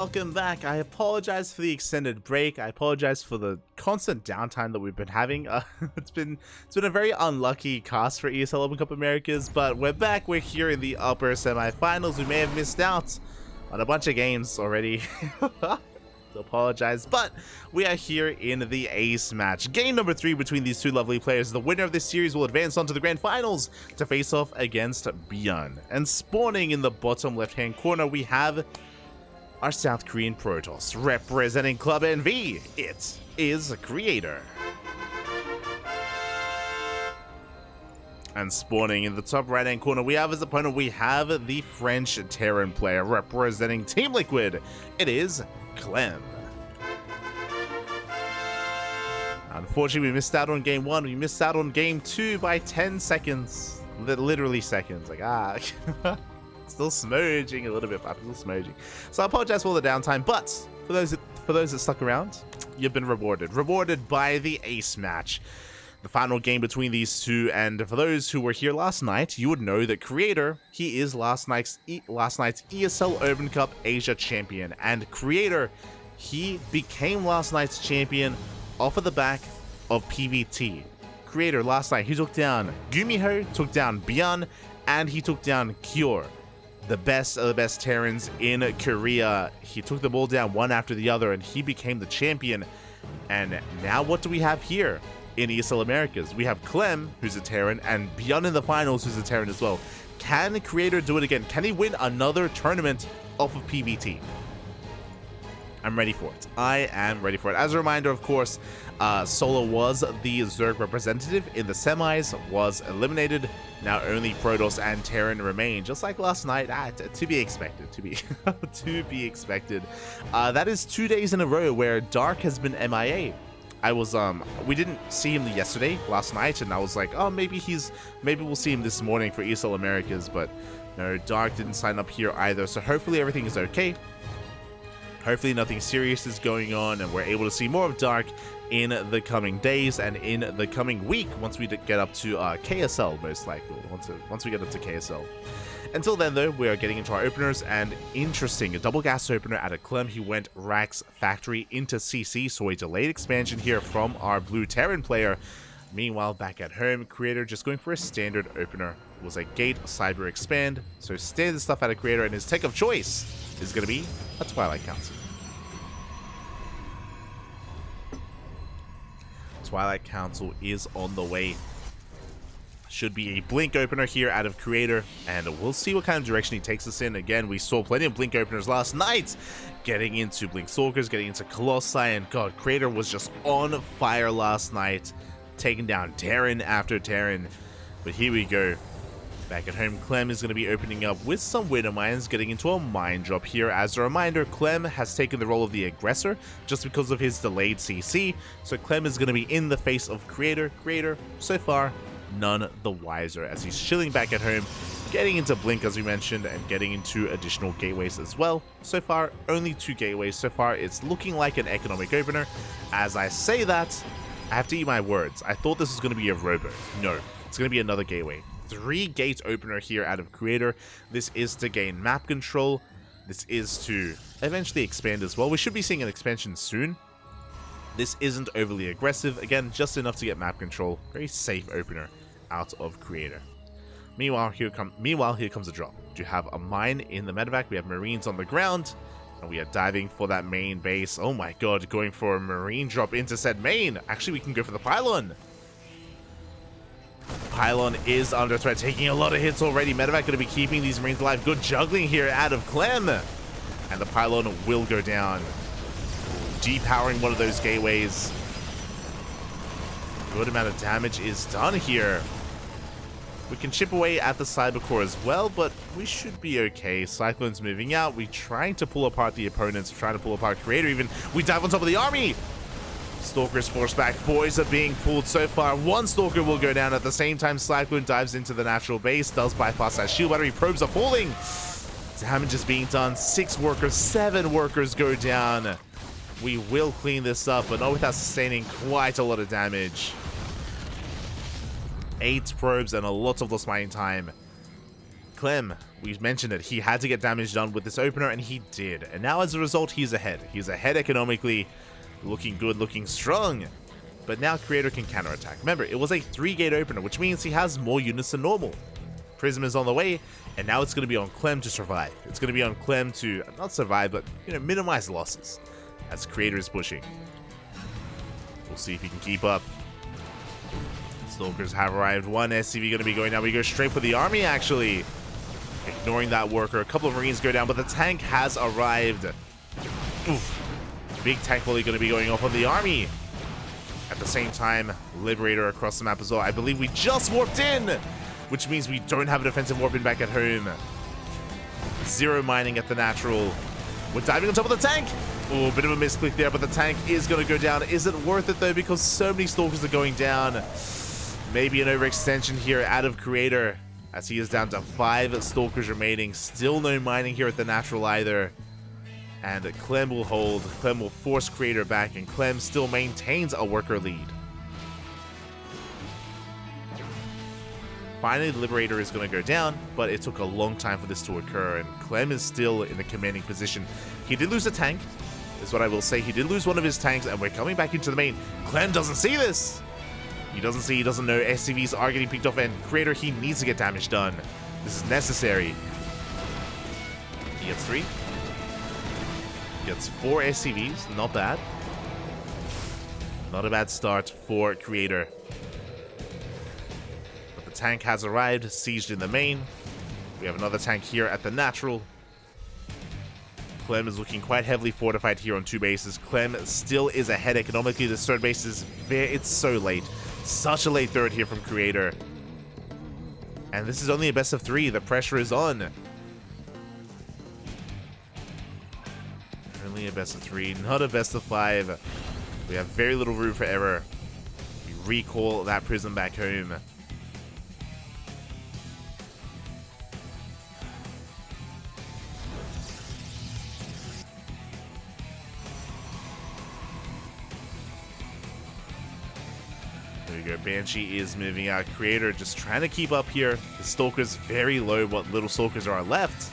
Welcome back. I apologize for the extended break. I apologize for the constant downtime that we've been having. It's been a very unlucky cast for ESL Open Cup Americas, but we're back. We're here in the upper semifinals. We may have missed out on a bunch of games already. So apologize, but we are here in the ace match. Game number 3 between these two lovely players. The winner of this series will advance on to the grand finals to face off against Beyond. And spawning in the bottom left-hand corner, we have our South Korean Protoss, representing Club NV. It is Creator. And spawning in the top right-hand corner, we have as opponent, we have the French Terran player, representing Team Liquid. It is Clem. Unfortunately, we missed out on game 1. We missed out on game 2 by 10 seconds. Literally seconds. Like, still smudging a little bit, but still smudging. So I apologize for all the downtime, but for those that stuck around, you've been rewarded by the ace match, the final game between these two. And for those who were here last night, you would know that Creator, he is last night's ESL Open Cup Asia champion, and Creator, he became last night's champion off of the back of PVT. Creator last night, he took down Gumiho, took down Beyond, and he took down Kyor, the best of the best Terrans in Korea. He took them all down one after the other, and he became the champion. And now what do we have here in ESL Americas? We have Clem, who's a Terran, and Beyond in the finals, who's a Terran as well. Can Creator do it again? Can he win another tournament off of PVT? I'm ready for it. I am ready for it. As a reminder, of course, Solo was the Zerg representative in the semis, was eliminated. Now only Protoss and Terran remain, just like last night. To be expected. To be expected. That is 2 days in a row where Dark has been MIA. We didn't see him last night, and I was like, oh, maybe we'll see him this morning for ESL Americas, but no, Dark didn't sign up here either. So hopefully everything is okay. Hopefully nothing serious is going on, and we're able to see more of Dark in the coming days and in the coming week once we get up to KSL, most likely, once we get up to KSL. Until then, though, we are getting into our openers, and interesting, a double gas opener out of Clem. He went Rax Factory into CC, so a delayed expansion here from our blue Terran player. Meanwhile, back at home, Creator just going for a standard opener. It was a Gate Cyber Expand, so standard stuff out of Creator, and his tech of choice is going to be a Twilight Council. Twilight Council is on the way. Should be a Blink opener here out of Creator, and we'll see what kind of direction he takes us in. Again, we saw plenty of Blink openers last night, getting into Blink Stalkers, getting into Colossi, and God, Creator was just on fire last night, taking down Terran after Terran. But here we go. Back at home, Clem is going to be opening up with some Widow Mines, getting into a mine drop here. As a reminder, Clem has taken the role of the aggressor just because of his delayed CC. So Clem is going to be in the face of Creator. Creator, so far, none the wiser, as he's chilling back at home, getting into Blink, as we mentioned, and getting into additional gateways as well. So far, only 2 gateways. So far, it's looking like an economic opener. As I say that, I have to eat my words. I thought this was going to be a Robo. No, it's going to be another gateway. 3 gate opener here out of Creator. This is to gain map control. This is to eventually expand as well. We should be seeing an expansion soon. This isn't overly aggressive. Again, just enough to get map control. Very safe opener out of Creator. Meanwhile, here comes a drop. Do have a mine in the medevac. We have Marines on the ground, and we are diving for that main base. Oh my god, going for a Marine drop into said main. Actually, we can go for the pylon. Pylon is under threat, taking a lot of hits already. Medevac going to be keeping these Marines alive. Good juggling here out of Clem. And the pylon will go down. Depowering one of those gateways. Good amount of damage is done here. We can chip away at the cyber core as well, but we should be okay. Cyclone's moving out. We're trying to pull apart the opponents, trying to pull apart Creator even. We dive on top of the army. Stalkers forced back. Boys are being pulled so far. 1 Stalker will go down at the same time. Cyclone dives into the natural base, does bypass that shield battery. Probes are falling. Damage is being done. 6 workers, 7 workers go down. We will clean this up, but not without sustaining quite a lot of damage. 8 probes and a lot of lost mining time. Clem, we mentioned it, he had to get damage done with this opener, and he did. And now as a result, he's ahead. He's ahead economically, looking good, looking strong. But now Creator can counterattack. Remember, it was a 3-gate opener, which means he has more units than normal. Prism is on the way, and now it's going to be on Clem to survive. It's going to be on Clem to, not survive, but, you know, minimize losses as Creator is pushing. We'll see if he can keep up. Stalkers have arrived. One SCV going to be going down. We go straight for the army, actually. Ignoring that worker. A couple of Marines go down, but the tank has arrived. Oof. Big tank volley going to be going off on the army. At the same time, Liberator across the map as well. I believe we just warped in, which means we don't have a defensive warp in back at home. 0 mining at the natural. We're diving on top of the tank. Oh, a bit of a misclick there, but the tank is going to go down. Is it worth it, though, because so many Stalkers are going down? Maybe an overextension here out of Creator, as he is down to 5 Stalkers remaining. Still no mining here at the natural either. And Clem will hold. Clem will force Creator back, and Clem still maintains a worker lead. Finally, the Liberator is going to go down, but it took a long time for this to occur, and Clem is still in a commanding position. He did lose a tank, is what I will say. He did lose one of his tanks, and we're coming back into the main. Clem doesn't see this. He doesn't see, he doesn't know. SCVs are getting picked off, and Creator, he needs to get damage done. This is necessary. He gets 3. He gets 4 SCVs, not bad. Not a bad start for Creator. But the tank has arrived, sieged in the main. We have another tank here at the natural. Clem is looking quite heavily fortified here on 2 bases. Clem still is ahead economically. This 3rd base is it's so late. Such a late 3rd here from Creator. And this is only a best of 3. The pressure is on. Only a best of 3, not a best of 5. We have very little room for error. We recall that Prism back home. There we go. Banshee is moving out. Creator just trying to keep up here. The Stalker's very low, what little Stalkers are left.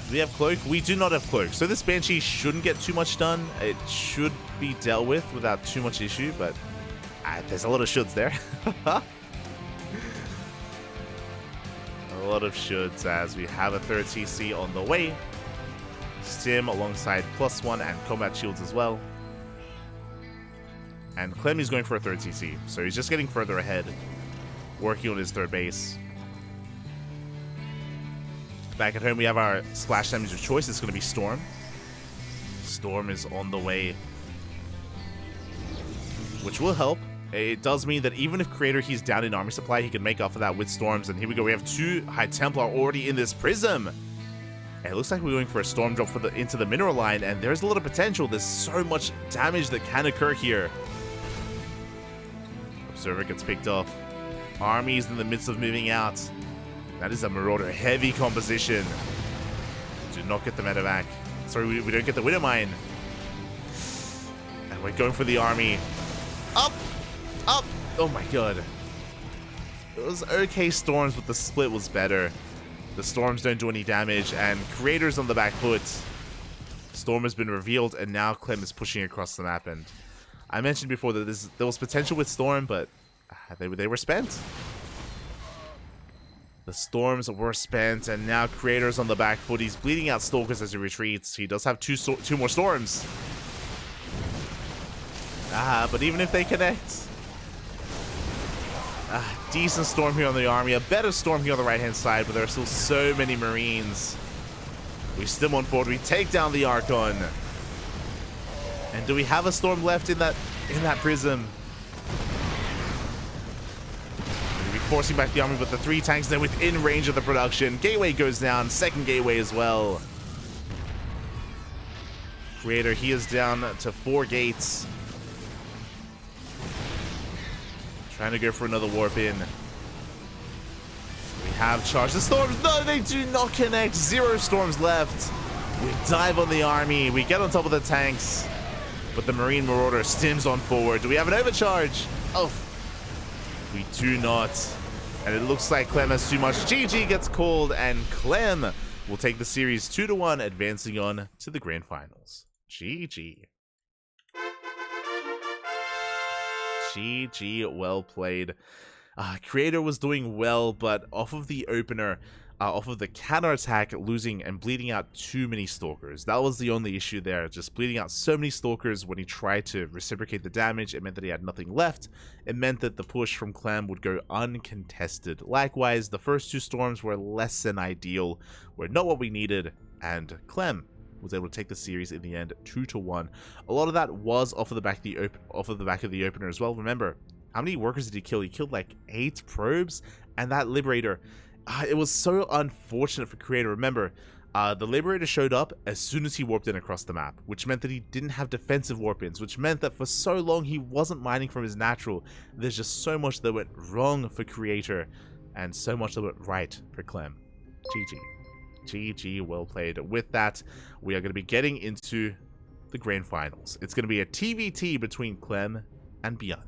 Do we have Cloak? We do not have Cloak. So this Banshee shouldn't get too much done. It should be dealt with without too much issue, but there's a lot of shoulds there. A lot of shoulds as we have a 3rd CC on the way. Stim alongside +1 and combat shields as well. And Clem is going for a 3rd CC, so he's just getting further ahead, working on his 3rd base. Back at home, we have our splash damage of choice. It's going to be Storm. Storm is on the way, which will help. It does mean that even if Creator, he's down in army supply, he can make up for that with Storms. And here we go. We have 2 High Templar already in this Prism. And it looks like we're going for a Storm drop for into the mineral line, and there's a lot of potential. There's so much damage that can occur here. Observer gets picked off. Army's in the midst of moving out. That is a Marauder heavy composition. Do not get the medevac. Sorry, we don't get the Widow Mine. And we're going for the army. Up! Up! Oh my god. It was okay Storms, but the split was better. The Storms don't do any damage, and Creator's on the back foot. Storm has been revealed, and now Clem is pushing across the map. And I mentioned before that there was potential with Storm, but they were spent. The Storms were spent, and now Creator's on the back foot. He's bleeding out Stalkers as he retreats. He does have two more Storms. But even if they connect... decent Storm here on the army. A better Storm here on the right-hand side, but there are still so many Marines. We still on forward. We take down the Archon. And do we have a Storm left in that Prism? Forcing back the army, but the 3 tanks then within range of the production. Gateway goes down, 2nd gateway as well. Creator, he is down to 4 gates. Trying to go for another warp in. We have charged the Storms. No, they do not connect. 0 Storms left. We dive on the army. We get on top of the tanks. But the Marine Marauder stims on forward. Do we have an overcharge? Oh. We do not. And it looks like Clem has too much. GG gets called, and Clem will take the series 2-1, advancing on to the grand finals. GG. GG, well played. Creator was doing well, but off of the opener, off of the counterattack, losing and bleeding out too many Stalkers. That was the only issue there, just bleeding out so many Stalkers. When he tried to reciprocate the damage, it meant that he had nothing left. It meant that the push from Clem would go uncontested. Likewise, the first two storms were less than ideal, were not what we needed, and Clem was able to take the series in the end 2-1. A lot of that was off of the back of the opener as well. Remember, how many workers did he kill? He killed like 8 probes, and that Liberator. It was so unfortunate for Creator. Remember, the Liberator showed up as soon as he warped in across the map, which meant that he didn't have defensive warp-ins, which meant that for so long he wasn't mining from his natural. There's just so much that went wrong for Creator, and so much that went right for Clem. GG. GG, well played. With that, we are going to be getting into the grand finals. It's going to be a TvT between Clem and Beyond.